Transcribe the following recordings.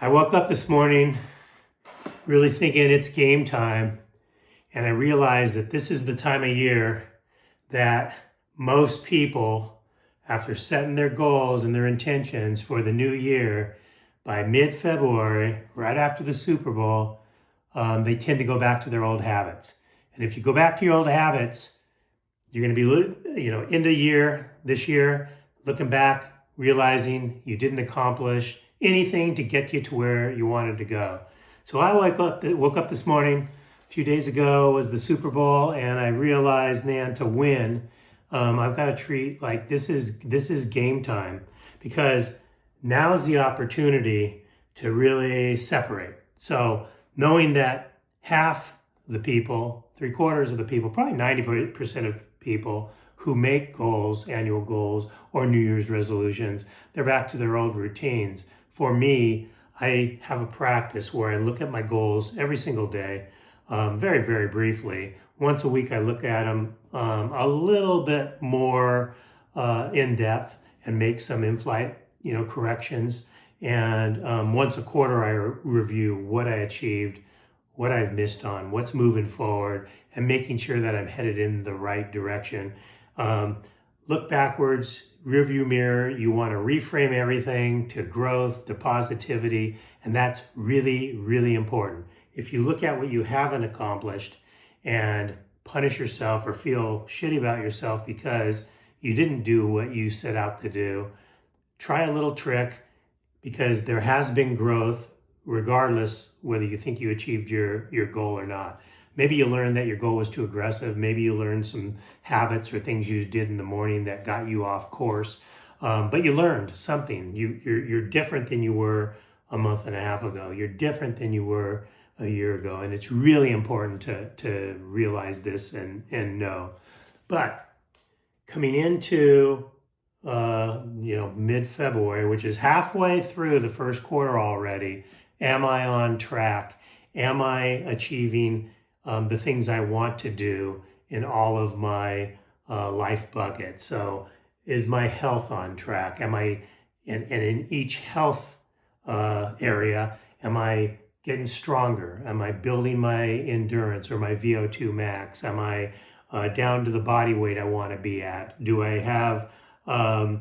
I woke up this morning really thinking it's game time, and I realized that this is the time of year that most people, after setting their goals and their intentions for the new year, by mid-February, right after the Super Bowl, they tend to go back to their old habits. And if you go back to your old habits, you're going to be, end of year, this year, looking back, realizing you didn't accomplish anything to get you to where you wanted to go. So I woke up this morning, a few days ago was the Super Bowl, and I realized, man, to win, I've got to treat like this is game time, because now's the opportunity to really separate. So knowing that half the people, three-quarters of the people, probably 90% of people who make goals, annual goals, or New Year's resolutions, they're back to their old routines. For me, I have a practice where I look at my goals every single day, very, very briefly. Once a week, I look at them a little bit more in depth and make some in-flight, corrections. And once a quarter, I review what I achieved, what I've missed on, what's moving forward, and making sure that I'm headed in the right direction. Um, Look backwards, rearview mirror. You want to reframe everything to growth, to positivity, and that's really, really important. If you look at what you haven't accomplished and punish yourself or feel shitty about yourself because you didn't do what you set out to do, try a little trick, because there has been growth regardless whether you think you achieved your goal or not. Maybe you learned that your goal was too aggressive. Maybe you learned some habits or things you did in the morning that got you off course. But you learned something. You're different than you were a month and a half ago. You're different than you were a year ago. And it's really important to realize this and know. But coming into mid-February, which is halfway through the first quarter already, am I on track? Am I achieving the things I want to do in all of my life buckets? So is my health on track? Am I, and in each health area, am I getting stronger? Am I building my endurance or my VO2 max? Am I down to the body weight I want to be at? Do I have, are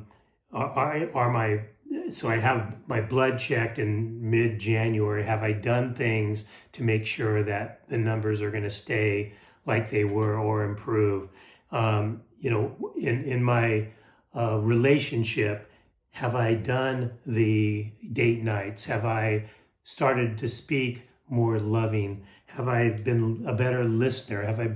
my, so I have my blood checked in mid-January. Have I done things to make sure that the numbers are going to stay like they were or improve? In my relationship, have I done the date nights? Have I started to speak more loving? Have I been a better listener? Have I,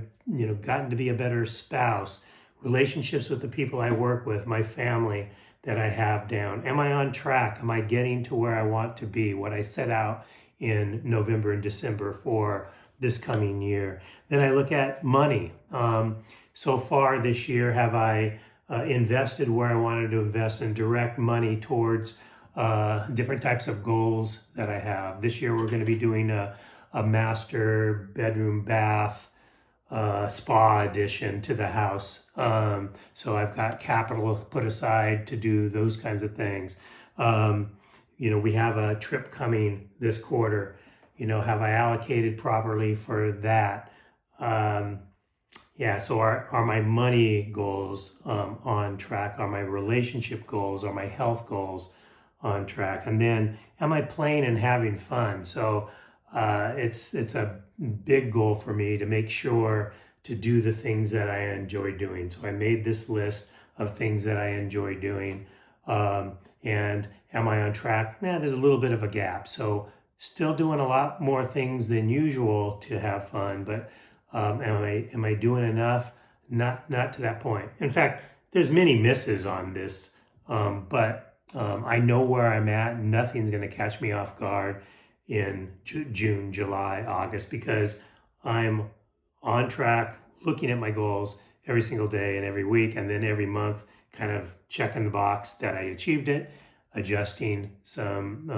gotten to be a better spouse? Relationships with the people I work with, my family that I have down. Am I on track? Am I getting to where I want to be? What I set out in November and December for this coming year. Then I look at money. So far this year, have I invested where I wanted to invest and direct money towards different types of goals that I have? This year, we're going to be doing a master bedroom bath spa addition to the house. So I've got capital put aside to do those kinds of things. We have a trip coming this quarter. Have I allocated properly for that? So are my money goals on track? Are my relationship goals? Are my health goals on track? And then am I playing and having fun? So it's a big goal for me to make sure to do the things that I enjoy doing. So I made this list of things that I enjoy doing. And am I on track? There's a little bit of a gap. So still doing a lot more things than usual to have fun, but am I doing enough? Not to that point. In fact, there's many misses on this, but I know where I'm at. Nothing's going to catch me off guard in June, July, August, because I'm on track, looking at my goals every single day and every week, and then every month kind of checking the box that I achieved it, adjusting some,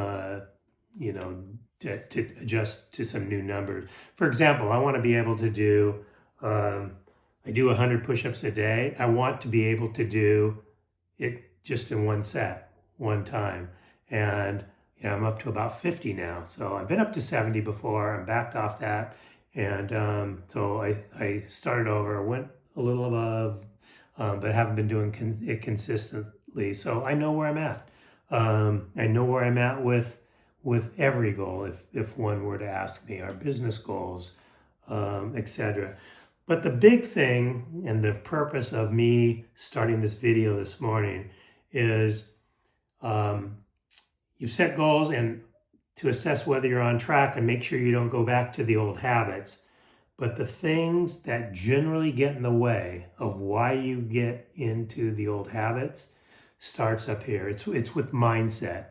to adjust to some new numbers. For example, I want to be able to do, I do 100 push-ups a day. I want to be able to do it just in one set, one time. And, I'm up to about 50 now. So I've been up to 70 before. I'm backed off that. And so I started over, went a little above, but haven't been doing it consistently. So I know where I'm at. I know where I'm at with every goal. If one were to ask me, our business goals, etc. But the big thing and the purpose of me starting this video this morning is um, you've set goals and to assess whether you're on track and make sure you don't go back to the old habits. But the things that generally get in the way of why you get into the old habits starts up here. It's with mindset.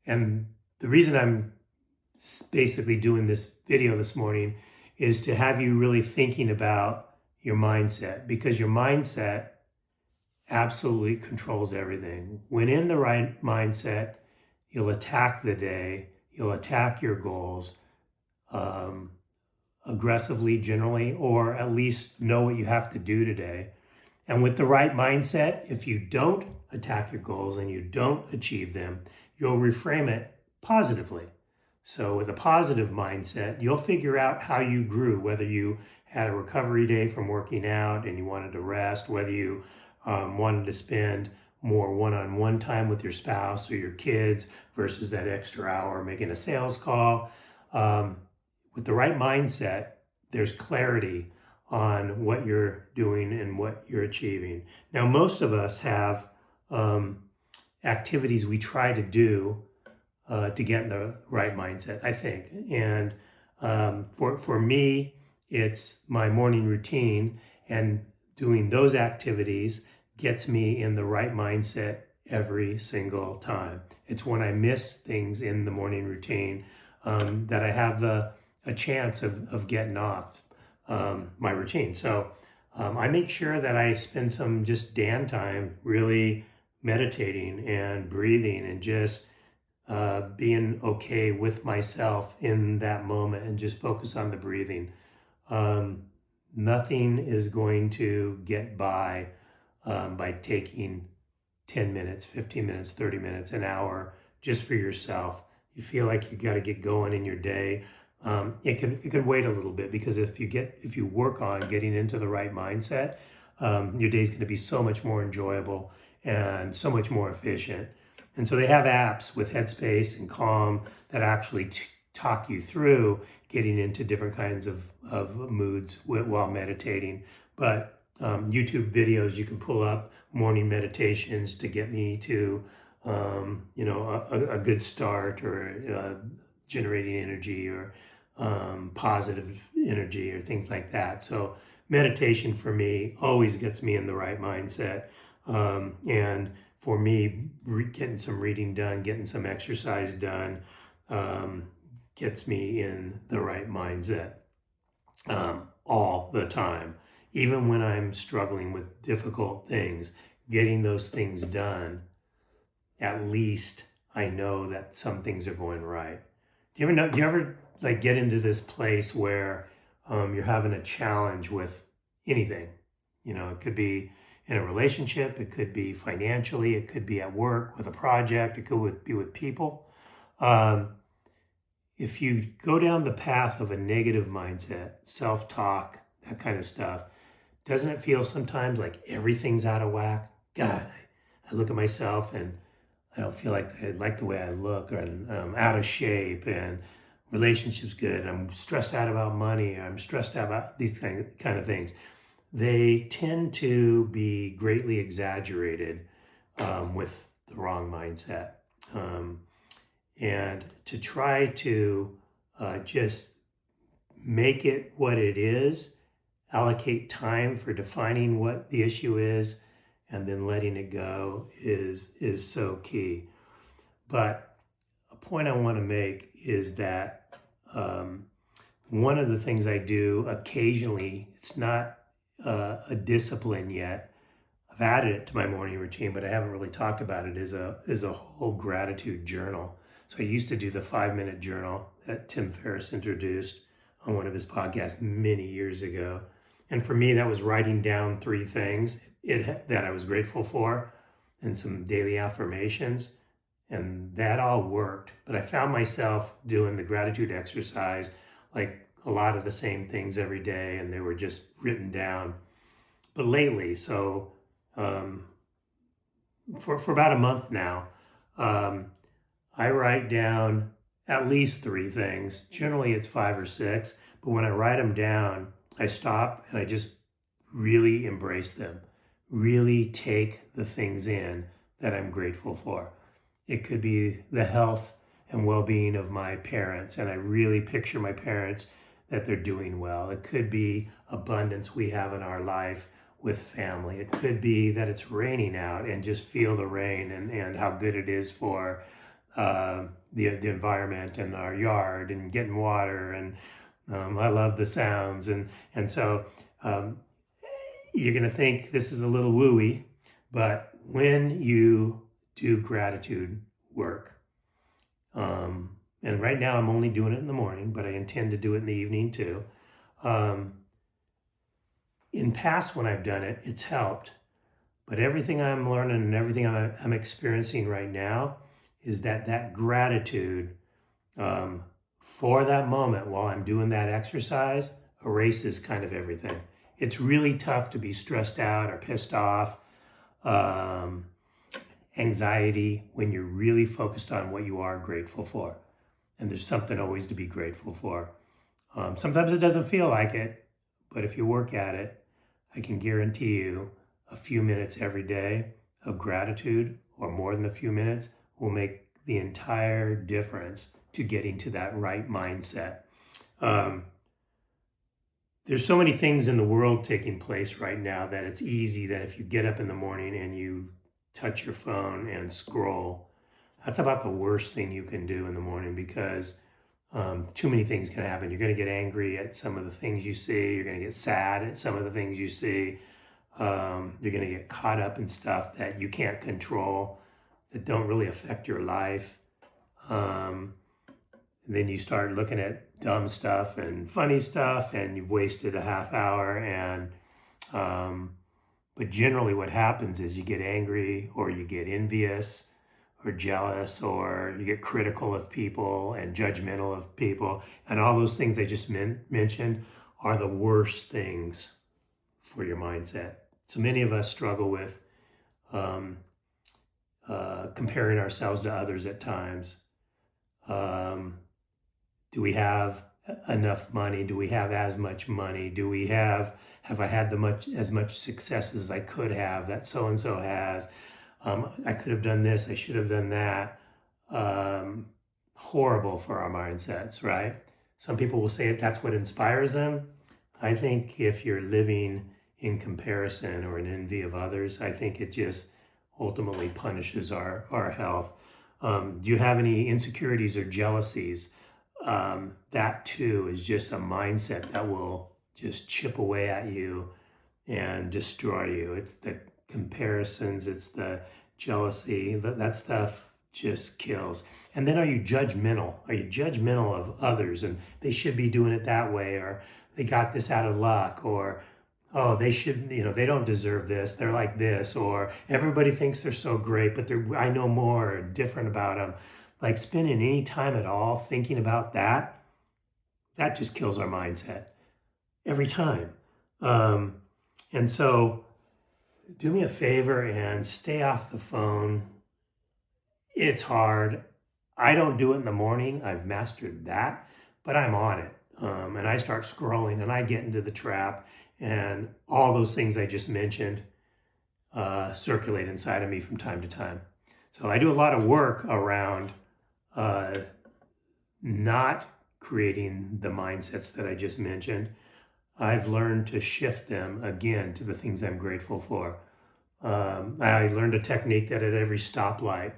And the reason I'm basically doing this video this morning is to have you really thinking about your mindset, because your mindset absolutely controls everything. When in the right mindset, you'll attack the day, you'll attack your goals aggressively generally, or at least know what you have to do today. And with the right mindset, if you don't attack your goals and you don't achieve them, you'll reframe it positively. So with a positive mindset, you'll figure out how you grew, whether you had a recovery day from working out and you wanted to rest, whether you wanted to spend more one-on-one time with your spouse or your kids versus that extra hour making a sales call. With the right mindset, there's clarity on what you're doing and what you're achieving. Now, most of us have activities we try to do to get in the right mindset, I think. And for me, it's my morning routine, and doing those activities gets me in the right mindset every single time. It's when I miss things in the morning routine that I have a chance of getting off my routine. So I make sure that I spend some just Dan time really meditating and breathing and just being okay with myself in that moment and just focus on the breathing. Nothing is going to get by taking 10 minutes, 15 minutes, 30 minutes, an hour just for yourself. You feel like you got to get going in your day. It can wait a little bit, because if you work on getting into the right mindset, your day's going to be so much more enjoyable and so much more efficient. And so they have apps with Headspace and Calm that actually talk you through getting into different kinds of moods while meditating. But YouTube videos, you can pull up morning meditations to get me to a good start, or generating energy, or positive energy, or things like that. So meditation for me always gets me in the right mindset. And for me, getting some reading done, getting some exercise done, gets me in the right mindset all the time. Even when I'm struggling with difficult things, getting those things done, at least I know that some things are going right. Do you ever like get into this place where you're having a challenge with anything? It could be in a relationship, it could be financially, it could be at work with a project, it could be with people. If you go down the path of a negative mindset, self-talk, that kind of stuff, doesn't it feel sometimes like everything's out of whack? God, I look at myself and I don't feel like I like the way I look, or I'm out of shape, and relationship's good. I'm stressed out about money. I'm stressed out about these kind of things. They tend to be greatly exaggerated with the wrong mindset. And to try to just make it what it is, allocate time for defining what the issue is, and then letting it go is so key. But a point I want to make is that one of the things I do occasionally, it's not a discipline yet. I've added it to my morning routine, but I haven't really talked about it, is a whole gratitude journal. So I used to do the 5-minute journal that Tim Ferriss introduced on one of his podcasts many years ago. And for me, that was writing down 3 things that I was grateful for and some daily affirmations. And that all worked. But I found myself doing the gratitude exercise, like a lot of the same things every day, and they were just written down. But lately, so um, for about a month now, um, I write down at least 3 things. Generally, it's 5 or 6. But when I write them down, I stop and I just really embrace them, really take the things in that I'm grateful for. It could be the health and well-being of my parents, and I really picture my parents that they're doing well. It could be abundance we have in our life with family. It could be that it's raining out and just feel the rain and how good it is for the environment and our yard and getting water. And I love the sounds. And so um, you're going to think this is a little wooey, but when you do gratitude work, and right now I'm only doing it in the morning, but I intend to do it in the evening too. In past when I've done it, it's helped. But everything I'm learning and everything I'm experiencing right now is that gratitude for that moment while I'm doing that exercise erases kind of everything. It's really tough to be stressed out or pissed off, anxiety, when you're really focused on what you are grateful for. And there's something always to be grateful for. Sometimes it doesn't feel like it, but if you work at it, I can guarantee you a few minutes every day of gratitude, or more than a few minutes, will make the entire difference to getting to that right mindset. There's so many things in the world taking place right now that it's easy that if you get up in the morning and you touch your phone and scroll, that's about the worst thing you can do in the morning, because too many things can happen. You're going to get angry at some of the things you see. You're going to get sad at some of the things you see. You're going to get caught up in stuff that you can't control, that don't really affect your life. Then you start looking at dumb stuff and funny stuff, and you've wasted a half hour. And but generally what happens is you get angry, or you get envious or jealous, or you get critical of people and judgmental of people. And all those things I just mentioned are the worst things for your mindset. So many of us struggle with comparing ourselves to others at times. Do we have enough money? Do we have as much money? Have I had as much success as I could have that so-and-so has? I could have done this, I should have done that. Horrible for our mindsets, right? Some people will say that's what inspires them. I think if you're living in comparison or in envy of others, I think it just ultimately punishes our health. Do you have any insecurities or jealousies? That too is just a mindset that will just chip away at you and destroy you. It's the comparisons, it's the jealousy, that stuff just kills. And then are you judgmental? Are you judgmental of others, and they should be doing it that way, or they got this out of luck, or oh, they shouldn't, they don't deserve this, they're like this, or everybody thinks they're so great, but I know more different about them. Like spending any time at all thinking about that just kills our mindset every time. And so do me a favor and stay off the phone. It's hard. I don't do it in the morning. I've mastered that, but I'm on it. And I start scrolling and I get into the trap, and all those things I just mentioned circulate inside of me from time to time. So I do a lot of work around not creating the mindsets that I just mentioned. I've learned to shift them again to the things I'm grateful for. I learned a technique that at every stoplight,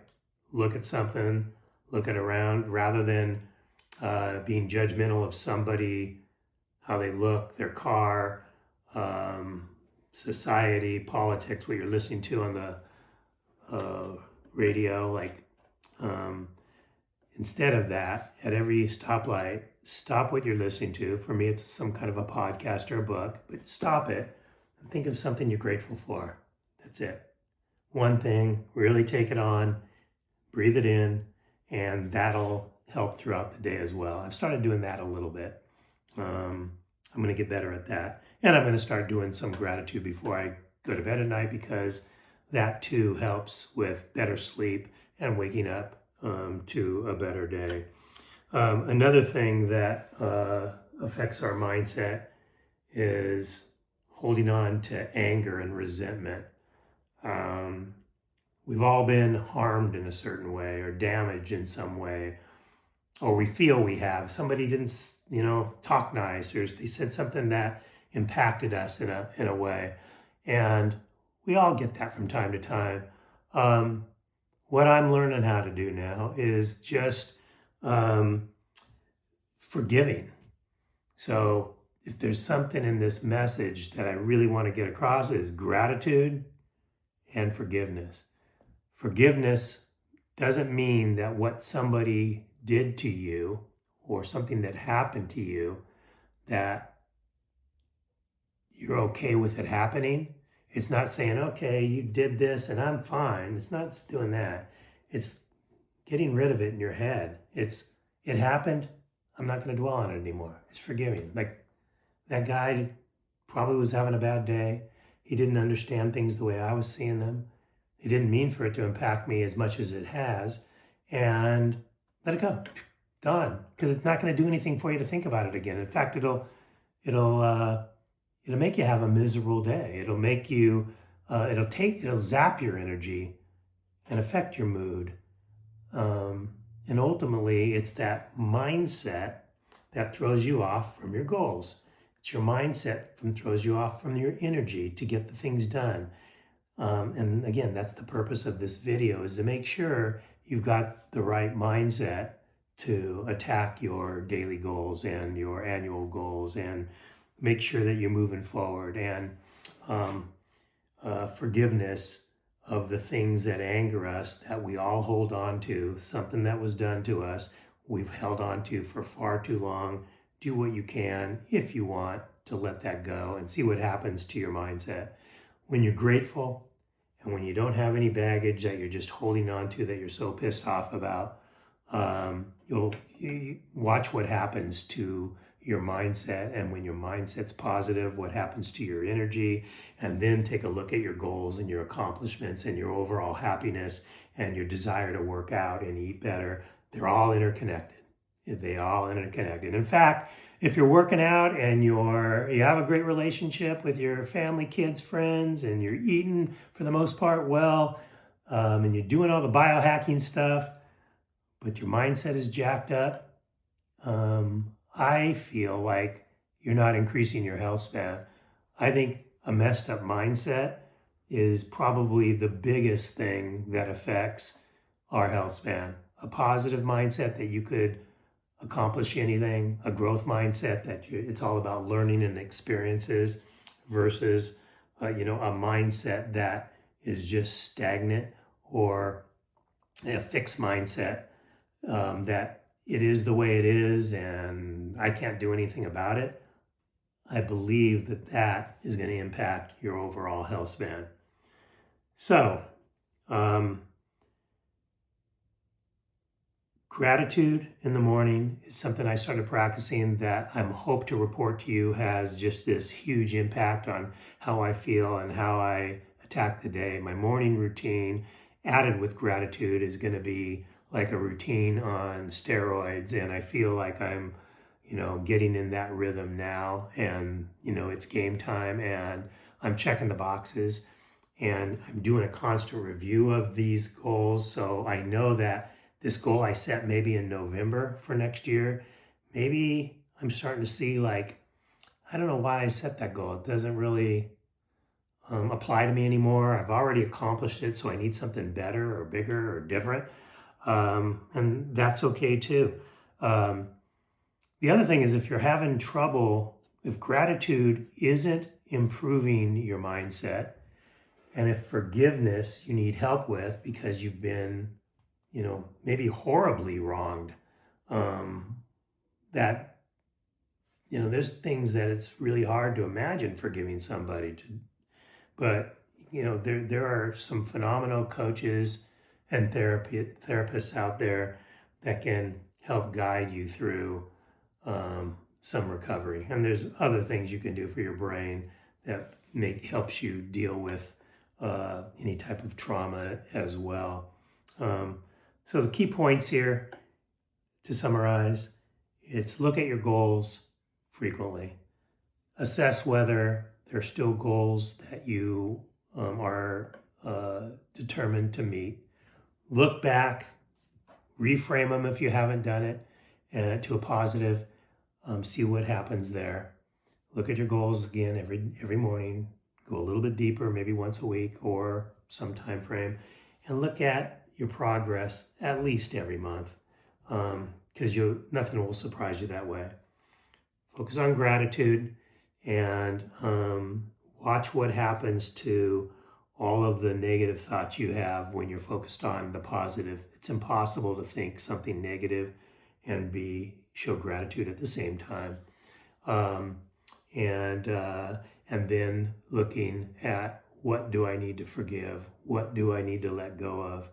look at something, look at around, rather than being judgmental of somebody, how they look, their car, society, politics, what you're listening to on the radio. Instead of that, at every stoplight, stop what you're listening to. For me, it's some kind of a podcast or a book, but stop it and think of something you're grateful for. That's it. One thing, really take it on, breathe it in, and that'll help throughout the day as well. I've started doing that a little bit. I'm going to get better at that. And I'm going to start doing some gratitude before I go to bed at night, because that too helps with better sleep and waking up to a better day. Another thing that affects our mindset is holding on to anger and resentment. We've all been harmed in a certain way or damaged in some way, or we feel we have. Somebody didn't, talk nice, or they said something that impacted us in a way, and we all get that from time to time. What I'm learning how to do now is just forgiving. So if there's something in this message that I really want to get across, is gratitude and forgiveness. Forgiveness doesn't mean that what somebody did to you or something that happened to you, that you're okay with it happening. It's not saying, okay, you did this and I'm fine. It's not doing that. It's getting rid of it in your head. It happened. I'm not going to dwell on it anymore. It's forgiving. Like, that guy probably was having a bad day. He didn't understand things the way I was seeing them. He didn't mean for it to impact me as much as it has. And let it go. Gone. Because it's not going to do anything for you to think about it again. In fact, it'll make you have a miserable day. It'll make you, it'll zap your energy and affect your mood. And ultimately, it's that mindset that throws you off from your goals. It's your mindset that throws you off from your energy to get the things done. And again, that's the purpose of this video, is to make sure you've got the right mindset to attack your daily goals and your annual goals, and make sure that you're moving forward. And forgiveness of the things that anger us, that we all hold on to, something that was done to us, we've held on to for far too long. Do what you can, if you want, to let that go and see what happens to your mindset. When you're grateful and when you don't have any baggage that you're just holding on to, that you're so pissed off about, you'll watch what happens to your mindset. And when your mindset's positive, what happens to your energy. And then take a look at your goals and your accomplishments and your overall happiness and your desire to work out and eat better. They're all interconnected. They all interconnected. In fact, if you're working out and you have a great relationship with your family, kids, friends, and you're eating for the most part well, and you're doing all the biohacking stuff, but your mindset is jacked up, I feel like you're not increasing your health span. I think a messed up mindset is probably the biggest thing that affects our health span. A positive mindset that you could accomplish anything, a growth mindset that it's all about learning and experiences, versus a mindset that is just stagnant, or a fixed mindset, that it is the way it is and I can't do anything about it. I believe that is going to impact your overall health span. So, gratitude in the morning is something I started practicing, that I hope to report to you has just this huge impact on how I feel and how I attack the day. My morning routine added with gratitude is going to be like a routine on steroids, and I feel like I'm getting in that rhythm now, and it's game time and I'm checking the boxes and I'm doing a constant review of these goals. So I know that this goal I set maybe in November for next year, maybe I'm starting to see, like, I don't know why I set that goal. It doesn't really apply to me anymore. I've already accomplished it, so I need something better or bigger or different. And that's okay too. The other thing is, if you're having trouble, if gratitude isn't improving your mindset, and if forgiveness you need help with because you've been, maybe horribly wronged, that, there's things that it's really hard to imagine forgiving somebody to, but, there are some phenomenal coaches and therapists out there that can help guide you through some recovery. And there's other things you can do for your brain that helps you deal with any type of trauma as well. So the key points here, to summarize, it's look at your goals frequently. Assess whether they're still goals that you are determined to meet. Look back, reframe them if you haven't done it, and to a positive. See what happens there. Look at your goals again every morning. Go a little bit deeper, maybe once a week or some time frame, and look at your progress at least every month, because nothing will surprise you that way. Focus on gratitude and watch what happens to all of the negative thoughts you have when you're focused on the positive. It's impossible to think something negative and show gratitude at the same time. And then looking at, what do I need to forgive? What do I need to let go of?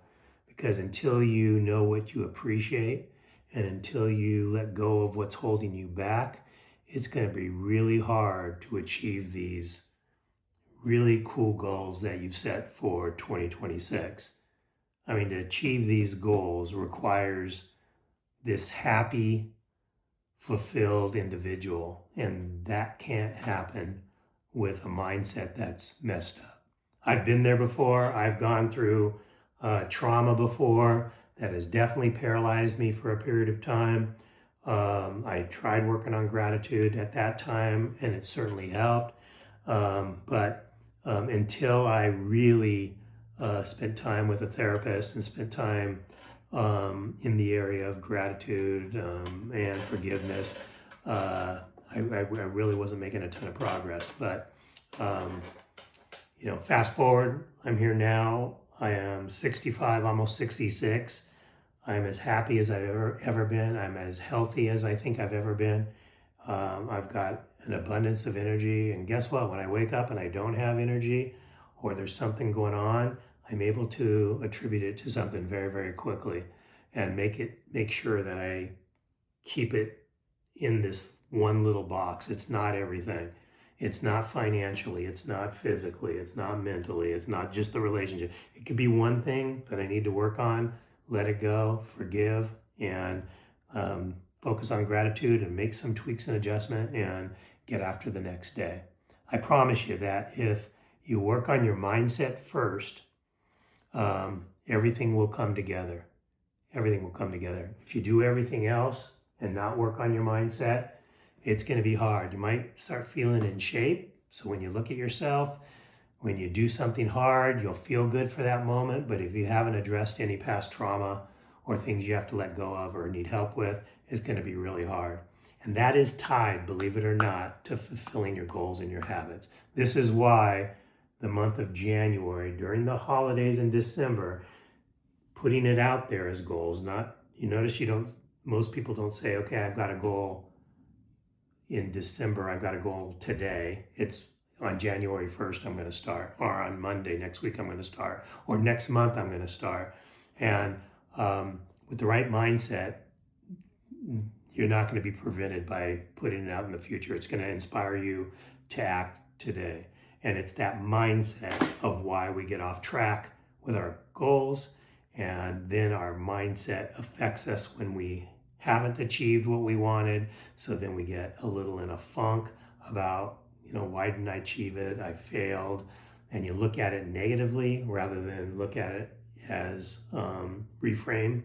Because until you know what you appreciate and until you let go of what's holding you back, it's going to be really hard to achieve these really cool goals that you've set for 2026. I mean, to achieve these goals requires this happy, fulfilled individual, and that can't happen with a mindset that's messed up. I've been there before. I've gone through trauma before that has definitely paralyzed me for a period of time. I tried working on gratitude at that time, and it certainly helped. But until I really spent time with a therapist and spent time in the area of gratitude and forgiveness, I really wasn't making a ton of progress. But fast forward, I'm here now. I am 65, almost 66. I'm as happy as I've ever been. I'm as healthy as I think I've ever been. I've got an abundance of energy. And guess what? When I wake up and I don't have energy or there's something going on, I'm able to attribute it to something very, very quickly and make sure that I keep it in this one little box. It's not everything. It's not financially, it's not physically, it's not mentally, it's not just the relationship. It could be one thing that I need to work on, let it go, forgive, and focus on gratitude and make some tweaks and adjustment and get after the next day. I promise you that if you work on your mindset first, everything will come together. Everything will come together. If you do everything else and not work on your mindset, it's going to be hard. You might start feeling in shape. So when you look at yourself, when you do something hard, you'll feel good for that moment. But if you haven't addressed any past trauma or things you have to let go of or need help with, it's going to be really hard. And that is tied, believe it or not, to fulfilling your goals and your habits. This is why the month of January, during the holidays in December, putting it out there as goals, most people don't say, okay, I've got a goal in December, I've got a goal today. It's on January 1st, I'm going to start, or on Monday next week, I'm going to start, or next month, I'm going to start. And with the right mindset, you're not going to be prevented by putting it out in the future. It's going to inspire you to act today. And it's that mindset of why we get off track with our goals. And then our mindset affects us when we haven't achieved what we wanted. So then we get a little in a funk about, why didn't I achieve it? I failed. And you look at it negatively rather than look at it as reframe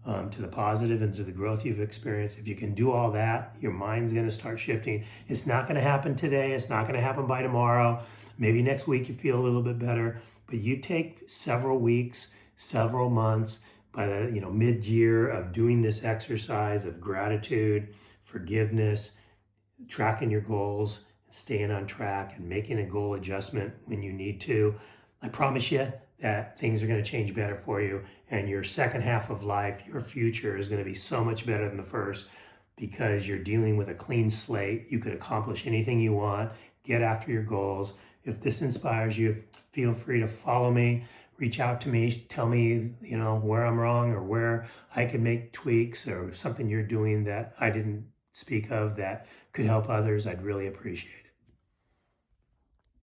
to the positive and to the growth you've experienced. If you can do all that, your mind's going to start shifting. It's not going to happen today. It's not going to happen by tomorrow. Maybe next week you feel a little bit better, but you take several weeks, several months, by the mid-year of doing this exercise of gratitude, forgiveness, tracking your goals, staying on track, and making a goal adjustment when you need to. I promise you that things are going to change better for you, and your second half of life, your future, is going to be so much better than the first because you're dealing with a clean slate. You could accomplish anything you want, get after your goals. If this inspires you, feel free to follow me. reach out to me, tell me, where I'm wrong or where I could make tweaks or something you're doing that I didn't speak of that could help others. I'd really appreciate it.